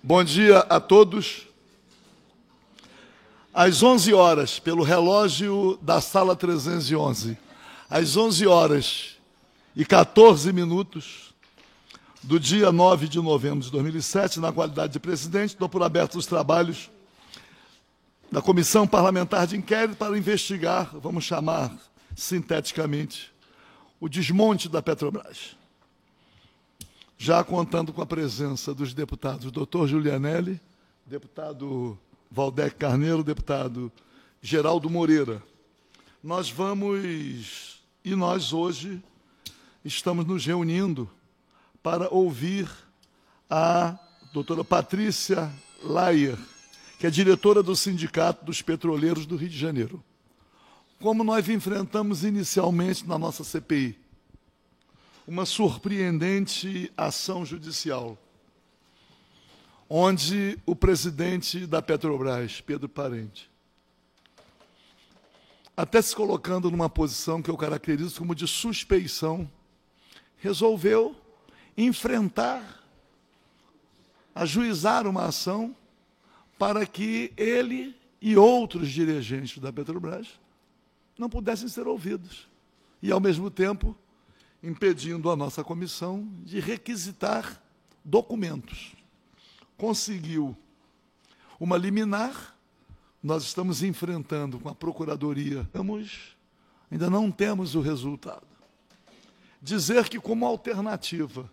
Bom dia a todos. Às 11 horas, pelo relógio da sala 311, às 11 horas e 14 minutos do dia 9 de novembro de 2007, na qualidade de presidente, dou por abertos os trabalhos da Comissão Parlamentar de Inquérito para investigar, vamos chamar sinteticamente, o desmonte da Petrobras. Já contando com a presença dos deputados Dr. Julianelli, deputado Valdec Carneiro, deputado Geraldo Moreira. Nós hoje estamos nos reunindo para ouvir a doutora Patrícia Laier, que é diretora do Sindicato dos Petroleiros do Rio de Janeiro. Como nós enfrentamos inicialmente na nossa CPI, uma surpreendente ação judicial, onde o presidente da Petrobras, Pedro Parente, até se colocando numa posição que eu caracterizo como de suspeição, resolveu enfrentar, ajuizar uma ação para que ele e outros dirigentes da Petrobras não pudessem ser ouvidos. E, ao mesmo tempo, impedindo a nossa comissão de requisitar documentos. Conseguiu uma liminar, nós estamos enfrentando com a Procuradoria, ainda não temos o resultado. Dizer que, como alternativa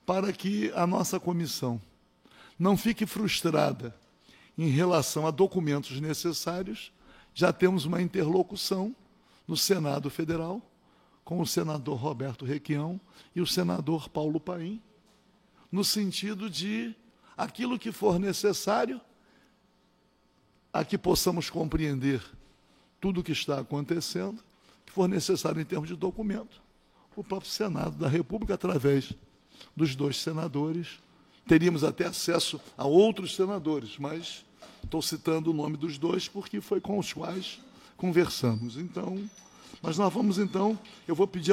para que a nossa comissão não fique frustrada em relação a documentos necessários, já temos uma interlocução no Senado Federal com o senador Roberto Requião e o senador Paulo Paim, no sentido de aquilo que for necessário, a que possamos compreender tudo o que está acontecendo, que for necessário em termos de documento, o próprio Senado da República, através dos dois senadores, teríamos até acesso a outros senadores, mas estou citando o nome dos dois porque foi com os quais conversamos. Então, mas nós vamos, eu vou pedir